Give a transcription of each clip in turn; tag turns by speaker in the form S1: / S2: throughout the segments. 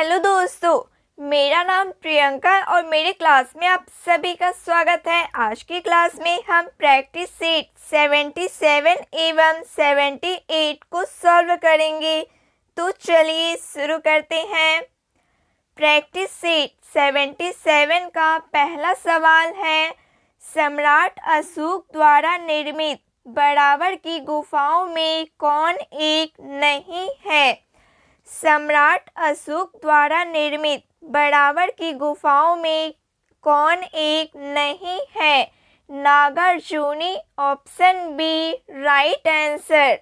S1: Hello दोस्तों, मेरा नाम प्रियंका और मेरे क्लास में आप सभी का स्वागत है। आज की क्लास में हम प्रैक्टिस सेट 77 एवं 78 को सॉल्व करेंगे। तो चलिए शुरू करते हैं। प्रैक्टिस सेट 77 का पहला सवाल है, सम्राट अशोक द्वारा निर्मित बराबर की गुफाओं में कौन एक नहीं है? सम्राट अशोक द्वारा निर्मित बराबर की गुफाओं में कौन एक नहीं है? Nagarjuni, option B right answer.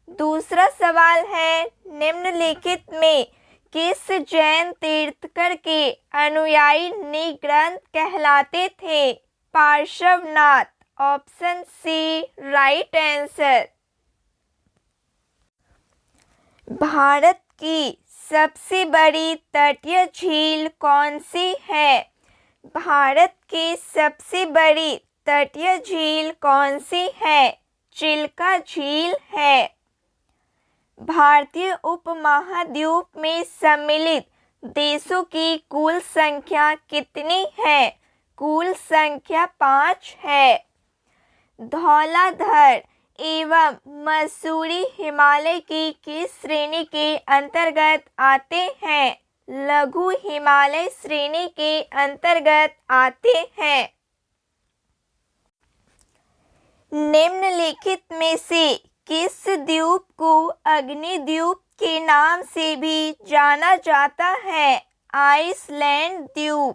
S1: दूसरा सवाल है, निम्नलिखित में किस जैन तीर्थकर के अनुयायी निग्रंथ कहलाते थे? Parshvanath, option C right answer. Bharat की सबसे बड़ी तटीय झील कौन सी है? भारत की सबसे बड़ी तटीय झील कौन सी है? चिल्का झील है। भारतीय उपमहाद्वीप में सम्मिलित देशों की कुल संख्या कितनी है? कुल संख्या 5 है। धौलाधर एवं मसूरी हिमालय की किस श्रेणी के अंतर्गत आते हैं? लघु हिमालय श्रेणी के अंतर्गत आते हैं। निम्नलिखित में से किस द्वीप को अग्निद्वीप के नाम से भी जाना जाता है? आइसलैंड द्वीप।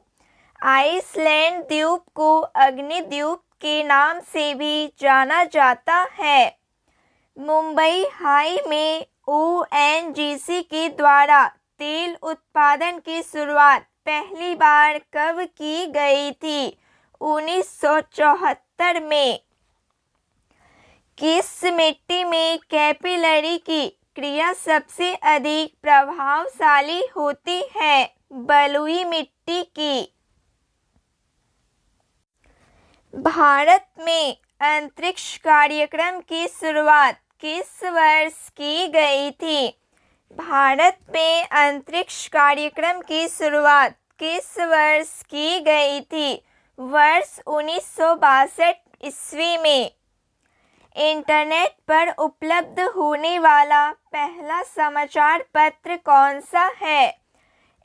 S1: आइसलैंड द्वीप को अग्निद्वीप के नाम से भी जाना जाता है। मुंबई हाई में ओएनजीसी के द्वारा तेल उत्पादन की शुरुआत पहली बार कब की गई थी? 1974 में। किस मिट्टी में कैपिलरी की क्रिया सबसे अधिक प्रभावशाली होती है? बलुई मिट्टी की। भारत में अंतरिक्ष कार्यक्रम की शुरुआत किस वर्ष की गई थी? भारत में अंतरिक्ष कार्यक्रम की शुरुआत किस वर्ष की गई थी? वर्ष 1962 ईस्वी में। इंटरनेट पर उपलब्ध होने वाला पहला समाचार पत्र कौन सा है?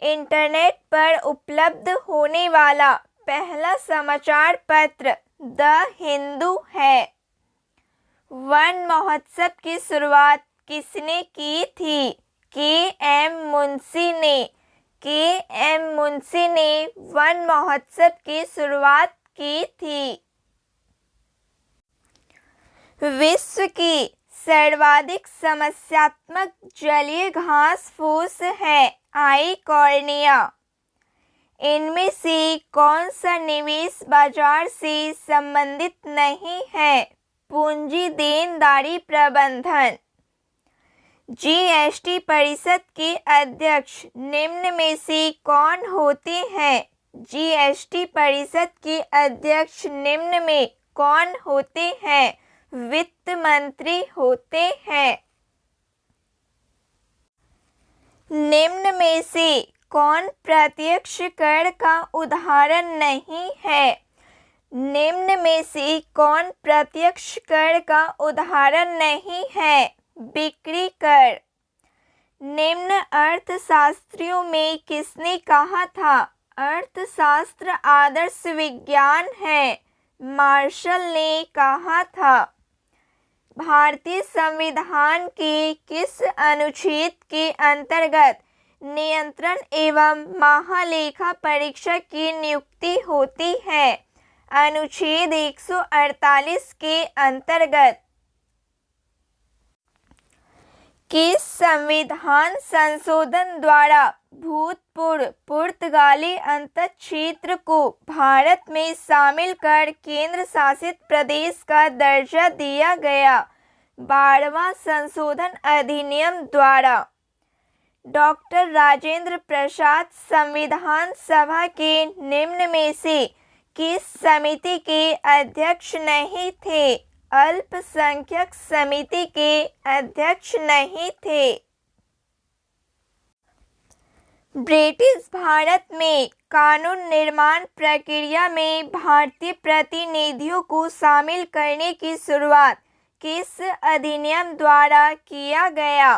S1: इंटरनेट पर उपलब्ध होने वाला पहला समाचार पत्र द हिंदू है। वन महोत्सव की शुरुआत किसने की थी? के.एम. मुंशी ने। के.एम. मुंशी ने वन महोत्सव की शुरुआत की थी। विश्व की सर्वाधिक समस्यात्मक जलीय घास फूस है आइकॉर्निया। इनमें से कौन सा निवेश बाजार से संबंधित नहीं है? पूंजी देनदारी प्रबंधन। जीएसटी परिषद के अध्यक्ष निम्न में से कौन होते हैं? जीएसटी परिषद के अध्यक्ष निम्न में कौन होते हैं? वित्त मंत्री होते हैं। निम्न में से कौन प्रत्यक्ष कर का उदाहरण नहीं है? निम्न में से कौन प्रत्यक्ष कर का उदाहरण नहीं है? बिक्री कर। निम्न अर्थशास्त्रियों में किसने कहा था अर्थशास्त्र आदर्श विज्ञान है? मार्शल ने कहा था। भारतीय संविधान के किस अनुच्छेद के अंतर्गत नियंत्रण एवं महालेखा परीक्षक की नियुक्ति होती है? अनुच्छेद 148 के अंतर्गत। किस संविधान संशोधन द्वारा भूतपूर्व पुर्तगाली अंतक्षेत्र को भारत में शामिल कर केंद्र शासित प्रदेश का दर्जा दिया गया? 12वां संशोधन अधिनियम द्वारा। डॉक्टर राजेंद्र प्रसाद संविधान सभा के निम्न में से किस समिति के अध्यक्ष नहीं थे? अल्पसंख्यक समिति के अध्यक्ष नहीं थे। ब्रिटिश भारत में कानून निर्माण प्रक्रिया में भारतीय प्रतिनिधियों को शामिल करने की शुरुआत किस अधिनियम द्वारा किया गया?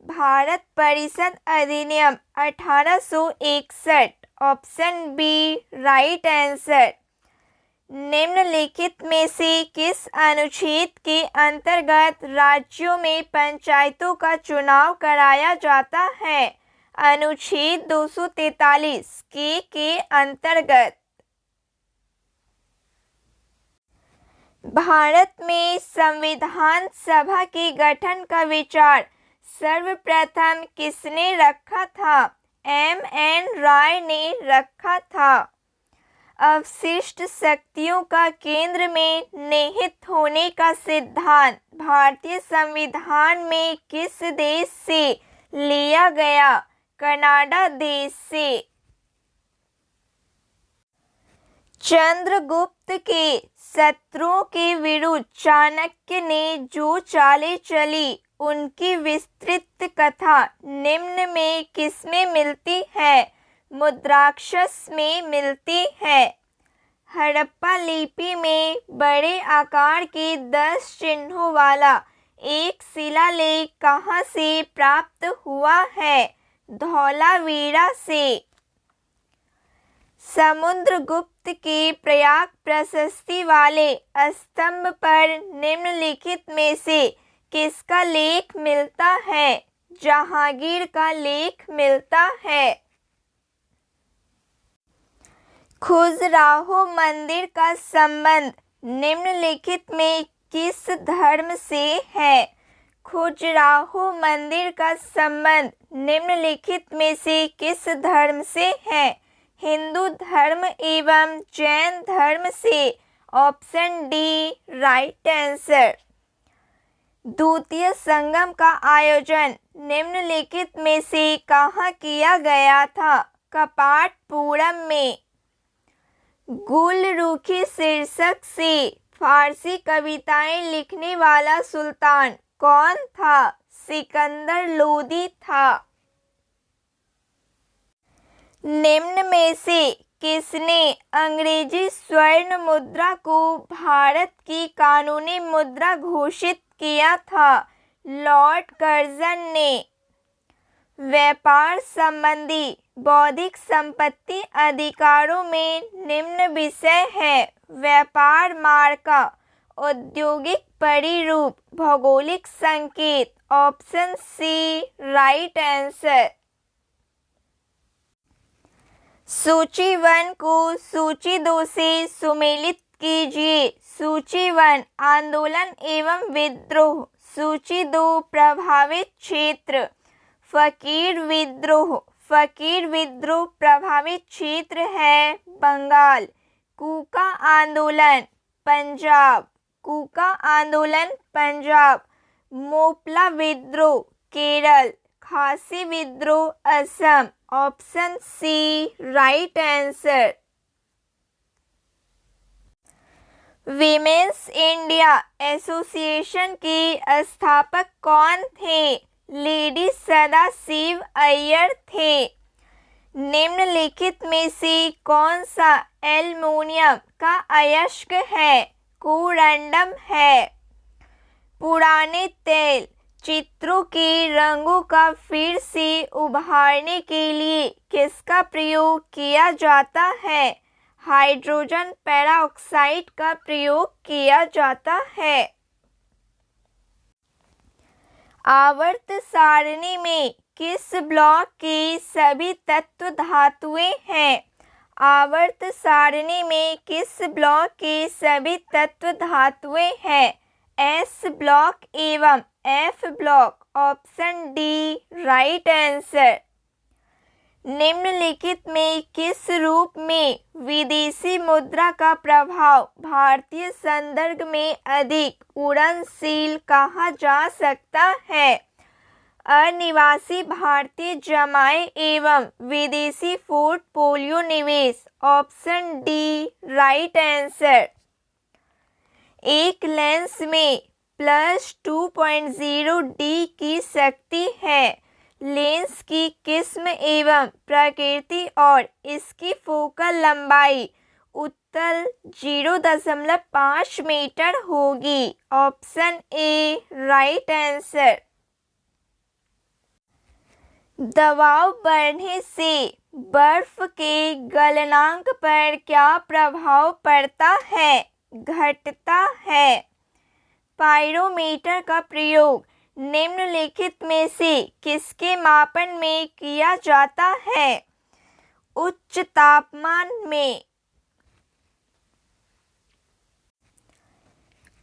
S1: भारत परिषद अधिनियम 1861। Option B right answer. निम्नलिखित में से किस अनुच्छेद के अंतर्गत राज्यों में पंचायतों का चुनाव कराया जाता है? अनुच्छेद 243 के अंतर्गत। भारत में संविधान सभा के गठन का विचार सर्वप्रथम किसने रखा था? एम.एन. राय ने रखा था। अवशिष्ट शक्तियों का केंद्र में निहित होने का सिद्धांत भारतीय संविधान में किस देश से लिया गया? कनाडा देश से। चंद्रगुप्त के शत्रुओं के विरुद्ध चाणक्य ने जो चालें चली उनकी विस्तृत कथा निम्न में किसमें मिलती है? मुद्राक्षस में मिलती है। हड़प्पा लिपि में बड़े आकार के 10 चिन्हों वाला एक शिलालेख कहाँ से प्राप्त हुआ है? धौलावीरा से। समुद्रगुप्त के प्रयाग प्रशस्ति वाले स्तंभ पर निम्नलिखित में से किसका लेख मिलता है? जहांगीर का लेख मिलता है। खजुराहो मंदिर का संबंध निम्नलिखित में किस धर्म से है? खजुराहो मंदिर का संबंध निम्नलिखित में से किस धर्म से है? हिंदू धर्म एवं जैन धर्म से। Option D right answer. द्वितीय संगम का आयोजन निम्नलिखित में से कहाँ किया गया था? कपाटपुरम में। गुलरुखी शीर्षक से फारसी कविताएं लिखने वाला सुल्तान कौन था? सिकंदर लोदी था। निम्न में से किसने अंग्रेजी स्वर्ण मुद्रा को भारत की कानूनी मुद्रा घोषित किया था? लॉर्ड कर्जन ने। व्यापार संबंधी बौद्धिक संपत्ति अधिकारों में निम्न विषय है। व्यापार मार्का, औद्योगिक परिरूप, भौगोलिक संकेत। Option C right answer. सूची 1 को सूची 2 से सुमेलित कीजिए। सूची 1 आंदोलन एवं विद्रोह। सूची 2 प्रभावित क्षेत्र। फकीर विद्रोह। फकीर विद्रोह प्रभावित क्षेत्र है बंगाल। कूका आंदोलन पंजाब। कूका आंदोलन पंजाब। मोपला विद्रोह केरल। खासी विद्रोह Assam. Option C right answer. Women's India Association के स्थापक कौन थे? लेडी सदाशिव अय्यर थे। निम्नलिखित में से कौन सा एल्युमिनियम का अयस्क है? कोरंडम है। पुराने तेल चित्रों के रंगों का फिर से उभारने के लिए किसका प्रयोग किया जाता है? हाइड्रोजन पेरोक्साइड का प्रयोग किया जाता है। आवर्त सारणी में किस ब्लॉक के सभी तत्व धातुएं हैं? आवर्त सारणी में किस ब्लॉक के सभी तत्व धातुएं हैं? एस ब्लॉक एवं F block. Option D right answer. निम्नलिखित में किस रूप में विदेशी मुद्रा का प्रभाव भारतीय संदर्भ में अधिक उड़नशील कहा जा सकता है? अनिवासी भारतीय जमाए एवं विदेशी पोर्टफोलियो निवेश। Option D right answer. एक लेंस में +2.0 डी की शक्ति है। लेंस की किस्म एवं प्रकृति और इसकी फोकल लंबाई उत्तल 0.5 मीटर होगी। Option A right answer. दबाव बढ़ने से बर्फ के गलनांक पर क्या प्रभाव पड़ता है? घटता है। पायरोमीटर का प्रयोग निम्नलिखित में से किसके मापन में किया जाता है? उच्च तापमान में।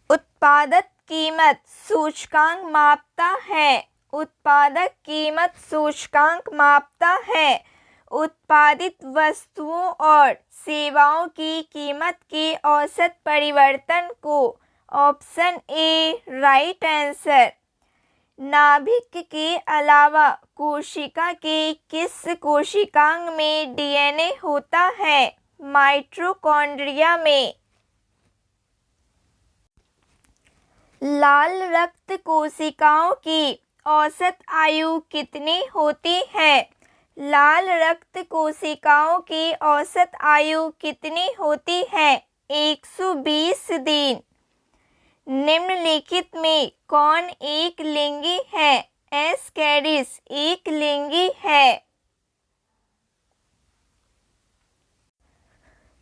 S1: उत्पादक कीमत सूचकांक मापता है। उत्पादक कीमत सूचकांक मापता है उत्पादित वस्तुओं और सेवाओं की कीमत के औसत परिवर्तन को। Option A right answer. नाभिक के अलावा कोशिका के किस कोशिकांग में डीएनए होता है? माइटोकॉन्ड्रिया में। लाल रक्त कोशिकाओं की औसत आयु कितनी होती है? लाल रक्त कोशिकाओं की औसत आयु कितनी होती है? 120 दिन। निम्नलिखित में कौन एक लिंगी है? एस्केरिस एक लिंगी है।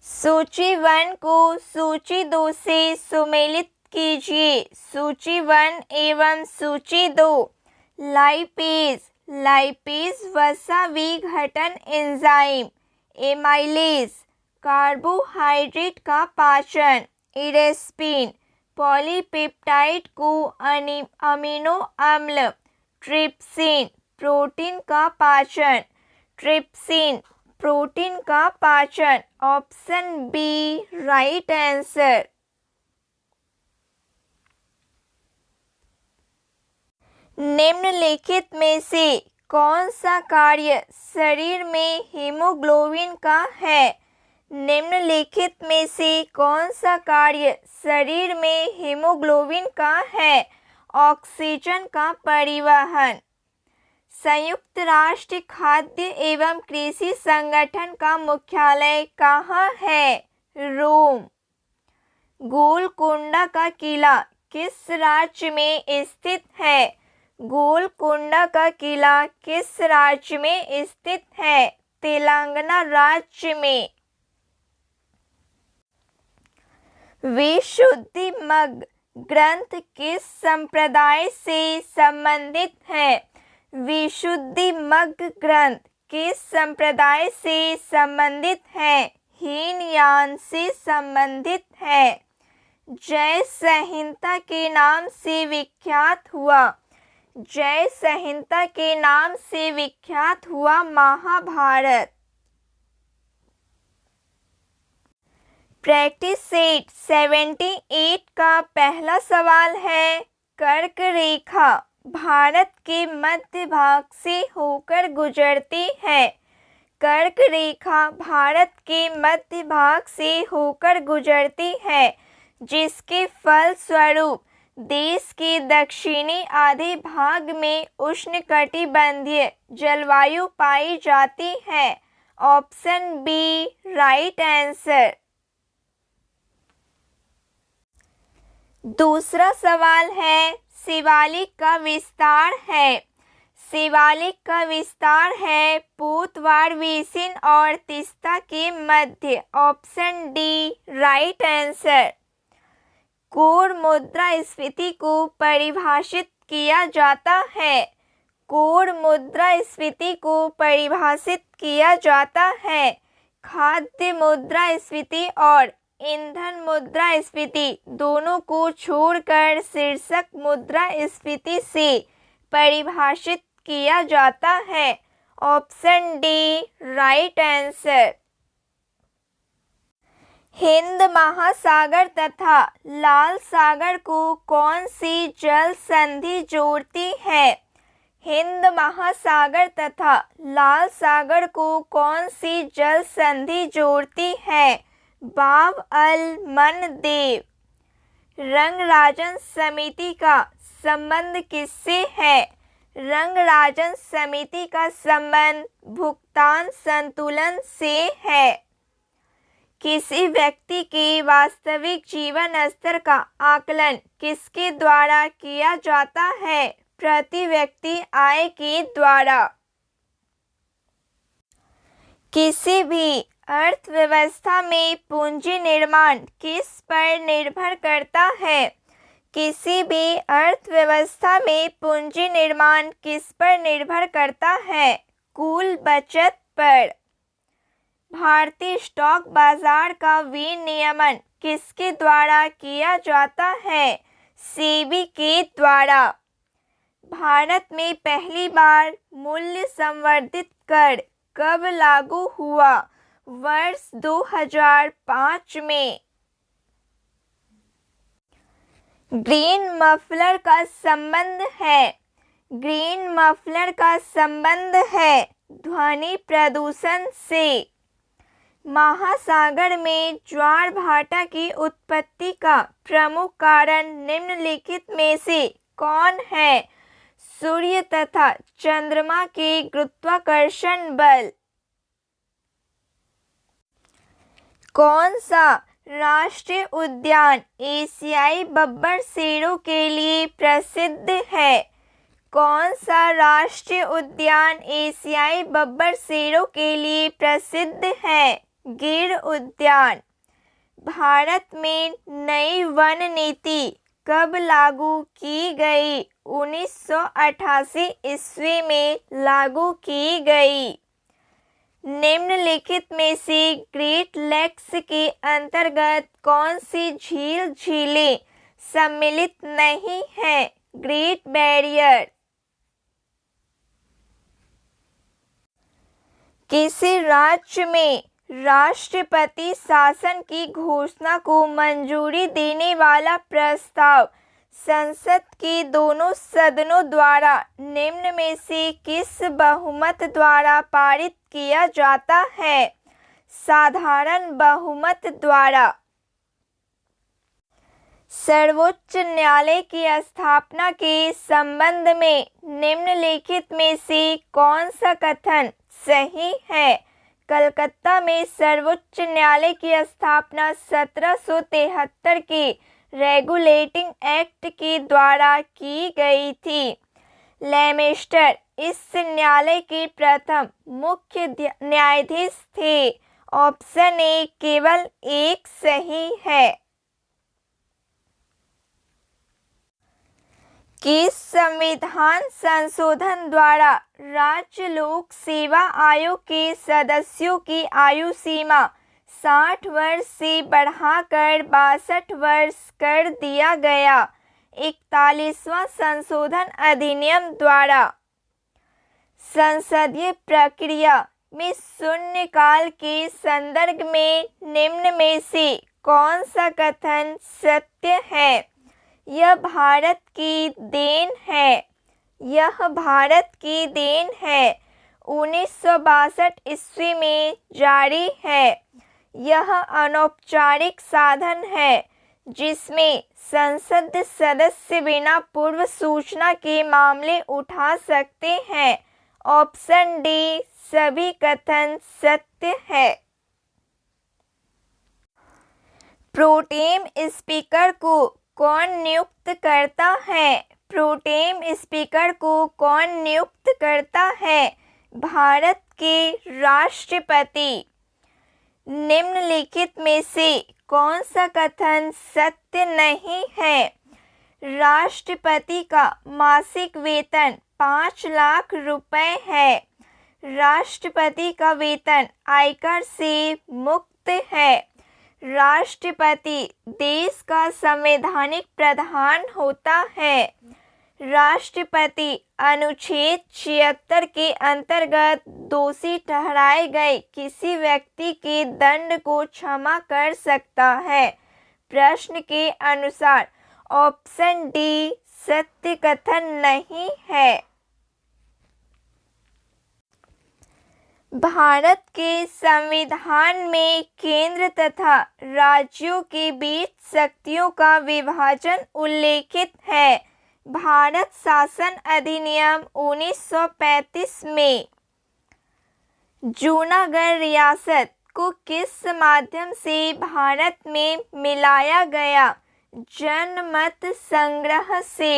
S1: सूची 1 को सूची 2 से सुमेलित कीजिए। सूची 1 एवं सूची 2। लाइपेज। लाइपेज वसा विघटन एंजाइम। एमाइलेज कार्बोहाइड्रेट का पाचन। इरेस्पिन पॉलीपेप्टाइड को अमीनो अम्ल। ट्रिप्सिन प्रोटीन का पाचन। ट्रिप्सिन प्रोटीन का पाचन। Option B right answer. निम्नलिखित में से कौन सा कार्य शरीर में हीमोग्लोबिन का है? निम्नलिखित में से कौन सा कार्य शरीर में हीमोग्लोबिन का है? ऑक्सीजन का परिवहन। संयुक्त राष्ट्र खाद्य एवं कृषि संगठन का मुख्यालय कहाँ है? रोम। गोलकोंडा का किला किस राज्य में स्थित है? गोलकोंडा का किला किस राज्य में स्थित है? तेलंगाना राज्य में। विशुद्धिमग्ग ग्रंथ किस संप्रदाय से संबंधित है? विशुद्धिमग्ग ग्रंथ किस संप्रदाय से संबंधित है? हीनयान से संबंधित है। जय संहिता के नाम से विख्यात हुआ। जय संहिता के नाम से विख्यात हुआ महाभारत। प्रैक्टिस सेट 78 का पहला सवाल है, कर्क रेखा भारत के मध्य भाग से होकर गुजरती है। कर्क रेखा भारत के मध्य भाग से होकर गुजरती है, जिसके फलस्वरूप देश के दक्षिणी आधे भाग में उष्णकटिबंधीय जलवायु पाई जाती है। Option B right answer. दूसरा सवाल है, शिवालिक का विस्तार है। शिवालिक का विस्तार है पोतवार बेसिन और तीस्ता के मध्य। Option D right answer. Core मुद्रास्फीति को परिभाषित किया जाता है। कोर मुद्रास्फीति को परिभाषित किया जाता है खाद्य मुद्रास्फीति और ईंधन मुद्रास्फीति दोनों को छोड़कर शीर्षक मुद्रास्फीति से परिभाषित किया जाता है। Option D right answer. Hind महासागर तथा लाल सागर को कौन सी जल संधि जोड़ती है? हिंद महासागर तथा लाल सागर को कौन सी जल संधि जोड़ती है? बाब अल मनदेव। रंगराजन समिति का संबंध किससे है? रंगराजन समिति का संबंध भुगतान संतुलन से है। किसी व्यक्ति के वास्तविक जीवन स्तर का आकलन किसके द्वारा किया जाता है? प्रति व्यक्ति आय के द्वारा। किसी भी अर्थव्यवस्था में पूंजी निर्माण किस पर निर्भर करता है? किसी भी अर्थव्यवस्था में पूंजी निर्माण किस पर निर्भर करता है? कुल बचत पर। भारतीय स्टॉक बाजार का विनियमन किसके द्वारा किया जाता है? सेबी के द्वारा। भारत में पहली बार मूल्य संवर्धित कर कब लागू हुआ? वर्ष 2005 में। ग्रीन मफलर का संबंध है। ग्रीन मफलर का संबंध है ध्वनि प्रदूषण से। महासागर में ज्वार भाटा की उत्पत्ति का प्रमुख कारण निम्नलिखित में से कौन है? सूर्य तथा चंद्रमा के गुरुत्वाकर्षण बल। कौन सा राष्ट्रीय उद्यान एशियाई बब्बर शेरों के लिए प्रसिद्ध है? कौन सा राष्ट्रीय उद्यान एशियाई बब्बर शेरों के लिए प्रसिद्ध है? गिर उद्यान। भारत में नई वन नीति कब लागू की गई? 1988 ईस्वी में लागू की गई। निम्नलिखित में से ग्रेट लेक्स के अंतर्गत कौन सी झीलें सम्मिलित नहीं है? Great barrier. किसी राज्य में राष्ट्रपति शासन की घोषणा को मंजूरी देने वाला प्रस्ताव संसद के दोनों सदनों द्वारा निम्न में से किस बहुमत द्वारा पारित किया जाता है? साधारण बहुमत द्वारा। सर्वोच्च न्यायालय की स्थापना के संबंध में निम्नलिखित में से कौन सा कथन सही है? कलकत्ता में सर्वोच्च न्यायालय की स्थापना 1773 के रेगुलेटिंग एक्ट के द्वारा की गई थी। लेमेस्टर इस न्यायालय के प्रथम मुख्य न्यायाधीश थे। ऑप्शन ए केवल एक सही है। किस संविधान संशोधन द्वारा राज्य लोक सेवा आयोग के सदस्यों की आयु सीमा 60 वर्ष से बढ़ाकर 62 वर्ष कर दिया गया? 41वां संशोधन अधिनियम द्वारा। संसदीय प्रक्रिया में शून्यकाल के संदर्भ में निम्न में से कौन सा कथन सत्य है? यह भारत की देन है। यह भारत की देन है। 1962 ईस्वी में जारी है। यह अनौपचारिक साधन है जिसमें संसद सदस्य बिना पूर्व सूचना के मामले उठा सकते हैं। ऑप्शन डी सभी कथन सत्य है। प्रोटेम स्पीकर को कौन नियुक्त करता है? प्रोटेम स्पीकर को कौन नियुक्त करता है? भारत के राष्ट्रपति। निम्नलिखित में से कौन सा कथन सत्य नहीं है? राष्ट्रपति का मासिक वेतन 5 लाख रुपए है। राष्ट्रपति का वेतन आयकर से मुक्त है। राष्ट्रपति देश का संवैधानिक प्रधान होता है। राष्ट्रपति अनुच्छेद 76 के अंतर्गत दोषी ठहराए गए किसी व्यक्ति के दंड को क्षमा कर सकता है। प्रश्न के अनुसार ऑप्शन डी सत्य कथन नहीं है। भारत के संविधान में केंद्र तथा राज्यों के बीच शक्तियों का विभाजन उल्लेखित है। भारत शासन अधिनियम 1935 में जूनागढ़ रियासत को किस माध्यम से भारत में मिलाया गया? जनमत संग्रह से।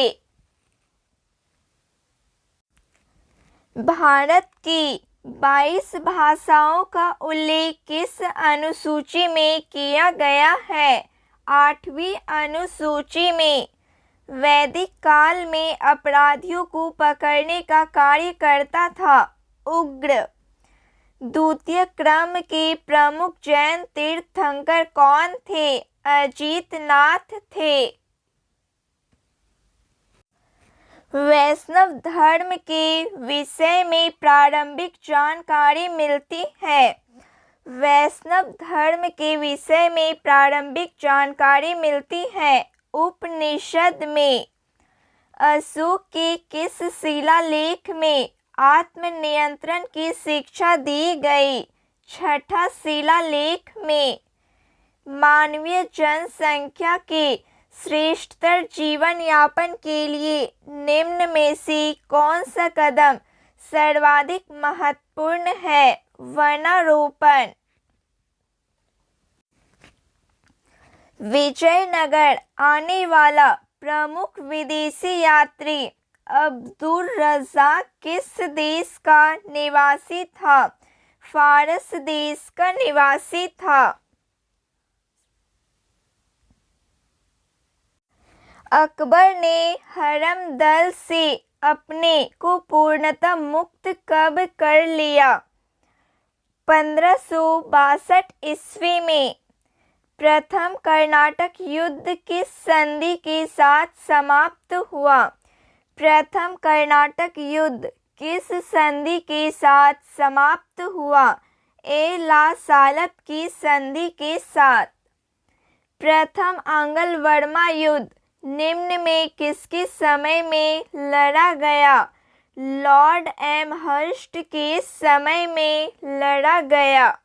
S1: भारत की 22 भाषाओं का उल्लेख किस अनुसूची में किया गया है? 8वीं अनुसूची में। वैदिक काल में अपराधियों को पकड़ने का कार्य करता था उग्र। द्वितीय क्रम के प्रमुख जैन तीर्थंकर कौन थे? अजितनाथ थे। वैष्णव धर्म के विषय में प्रारंभिक जानकारी मिलती है। वैष्णव धर्म के विषय में प्रारंभिक जानकारी मिलती है उपनिषद में। अशोक के किस शिलालेख में आत्मनियंत्रण की शिक्षा दी गई? छठा शिलालेख में। मानवीय जनसंख्या के श्रेष्ठतर जीवन यापन के लिए निम्न में से कौन सा कदम सर्वाधिक महत्वपूर्ण है? वनारोपण। विजयनगर आने वाला प्रमुख विदेशी यात्री अब्दुल रज़ाक किस देश का निवासी था? फारस देश का निवासी था। अकबर ने हरमदल से अपने को पूर्णतः मुक्त कब कर लिया? 1562 ईस्वी में। प्रथम कर्नाटक युद्ध किस संधि के साथ समाप्त हुआ? प्रथम कर्नाटक युद्ध किस संधि के साथ समाप्त हुआ? ला सालत की संधि के साथ। प्रथम आंग्ल वर्मा युद्ध निम्न में किसके समय में लड़ा गया? लॉर्ड एमहर्स्ट के समय में लड़ा गया।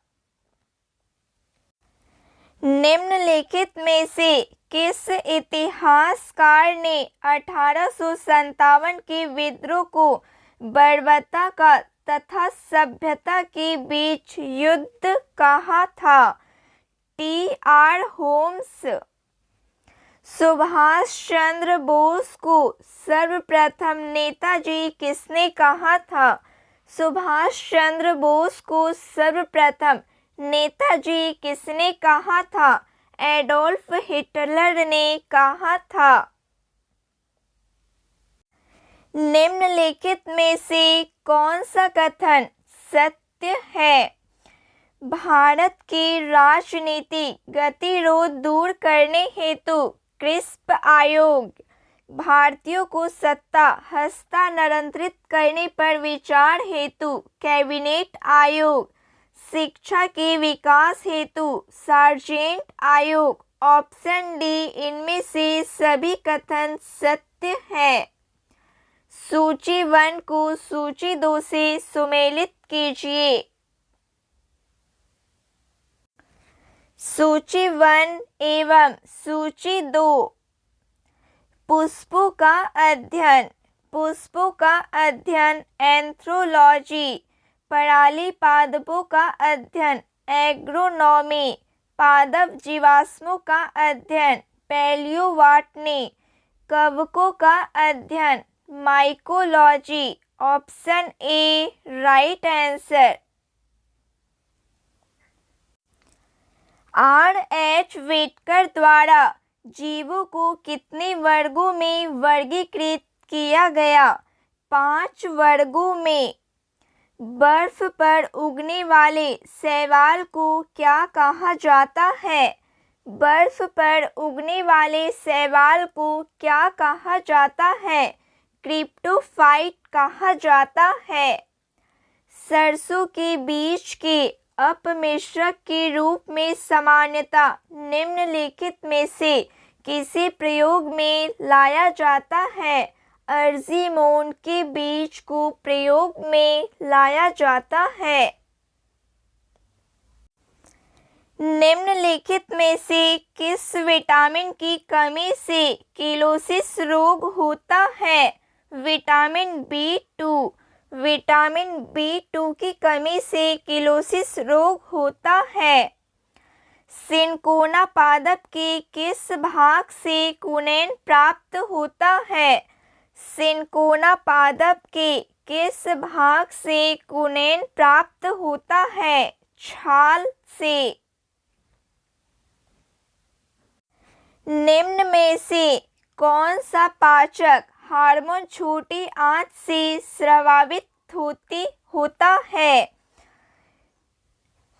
S1: निम्नलिखित में से किस इतिहासकार ने 1857 के विद्रोह को बर्बरता का तथा सभ्यता के बीच युद्ध कहा था? टी.आर. होम्स। सुभाष चंद्र बोस को सर्वप्रथम नेताजी किसने कहा था? सुभाष चंद्र बोस को सर्वप्रथम नेताजी किसने कहा था? एडोल्फ हिटलर ने कहा था। निम्नलिखित में से कौन सा कथन सत्य है? भारत की राजनीतिक गतिरोध दूर करने हेतु क्रिस्प आयोग, भारतीयों को सत्ता हस्तांतरित करने पर विचार हेतु कैबिनेट आयोग, शिक्षा के विकास हेतु सार्जेंट आयोग। ऑप्शन डी इनमें से सभी कथन सत्य है। सूची 1 को सूची 2 से सुमेलित कीजिए। सूची 1 एवं सूची 2। पुष्पों का अध्ययन। पुष्पों का अध्ययन एंथ्रोलॉजी। पराली पादपों का अध्ययन एग्रोनॉमी। पादप जीवाश्मों का अध्ययन पैलियोबॉटनी। कवकों का अध्ययन mycology. Option A right answer. R.H. Whittaker द्वारा जीवों को कितने वर्गों में वर्गीकृत किया गया? 5 वर्गों में। बर्फ पर उगने वाले शैवाल को क्या कहा जाता है? बर्फ पर उगने वाले शैवाल को क्या कहा जाता है? क्रिप्टोफाइट कहा जाता है। सरसों के बीज के अपमिश्रक के रूप में सामान्यतः निम्नलिखित में से किसी प्रयोग में लाया जाता है? अर्जिमोन के बीज को प्रयोग में लाया जाता है। निम्नलिखित में से किस विटामिन की कमी से किलोसिस रोग होता है? Vitamin B2। विटामिन B2 की कमी से किलोसिस रोग होता है। सिनकोना पादप के किस भाग से कुनैन प्राप्त होता है? सिनकोना पादप के किस भाग से कुनैन प्राप्त होता है? छाल से। निम्न में से कौन सा पाचक हार्मोन छोटी आंत से स्रावित होता है?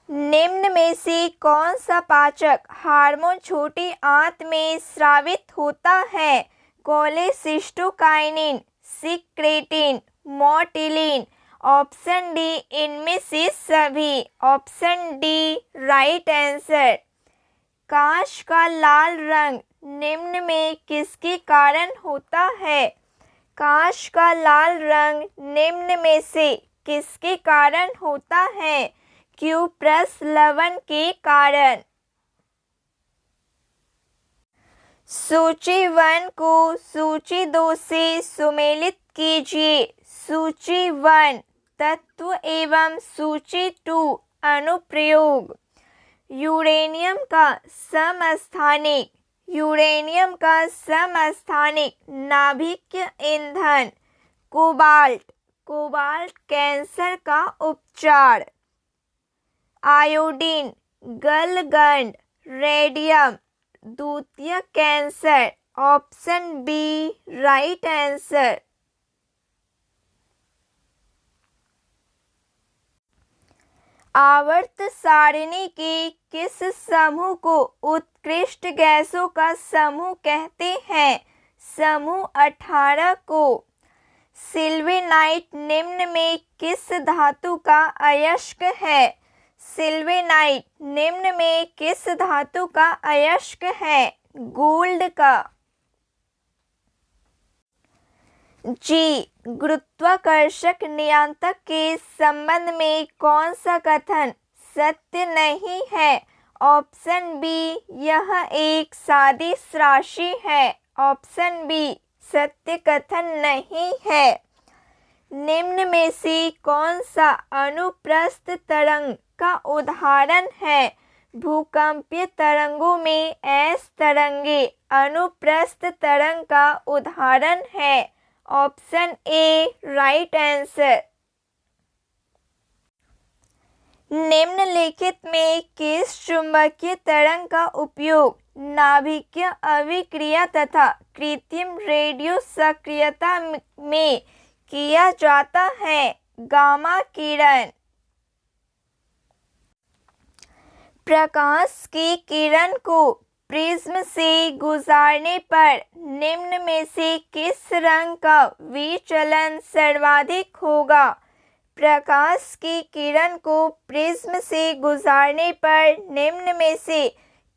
S1: निम्न में से कौन सा पाचक हार्मोन छोटी आंत में स्रावित होता है? Cholecystokinin, secretin, मोटिलिन। ऑप्शन डी इनमें से सभी। Option D right answer. कांच का लाल रंग निम्न में किसके कारण होता है? कांच का लाल रंग निम्न में से किसके कारण होता है? क्यूप्रस लवण के कारण। सूची 1 को सूची 2 से सुमेलित कीजिए। सूची 1 तत्व एवं सूची 2 अनुप्रयोग। यूरेनियम का समस्थानिक। यूरेनियम का समस्थानिक नाभिक ईंधन। कोबाल्ट। कोबाल्ट कैंसर का उपचार। आयोडीन गलगंड। रेडियम द्वितीय cancer. Option B right answer. आवर्त सारणी के किस समूह को उत्कृष्ट गैसों का समूह कहते हैं? समूह 18 को। सिल्वेनाइट निम्न में किस धातु का अयस्क है? सिल्वेनाइट निम्न में किस धातु का अयस्क है? गोल्ड का। जी। गुरुत्वाकर्षक नियतांक के संबंध में कौन सा कथन सत्य नहीं है? ऑप्शन बी यह एक सदिश राशि है। ऑप्शन बी सत्य कथन नहीं है। निम्न में से कौन सा अनुप्रस्थ तरंग का उदाहरण है? भूकंपीय तरंगों में एस तरंगे अनुप्रस्थ तरंग का उदाहरण है। Option A right answer. निम्नलिखित में किस चुंबकीय तरंग का उपयोग नाभिकीय अभिक्रिया तथा कृत्रिम रेडियो सक्रियता में किया जाता है? गामा किरण। प्रकाश की किरण को प्रिज्म से गुजारने पर निम्न में से किस रंग का विचलन सर्वाधिक होगा? प्रकाश की किरण को प्रिज्म से गुजारने पर निम्न में से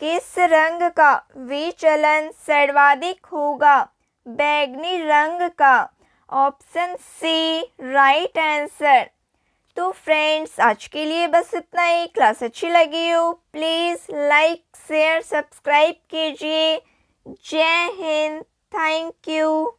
S1: किस रंग का विचलन सर्वाधिक होगा? बैंगनी रंग का। Option C right answer. तो फ्रेंड्स आज के लिए बस इतना ही। क्लास अच्छी लगी हो प्लीज़ लाइक शेयर सब्सक्राइब कीजिए। जय हिंद। Thank you.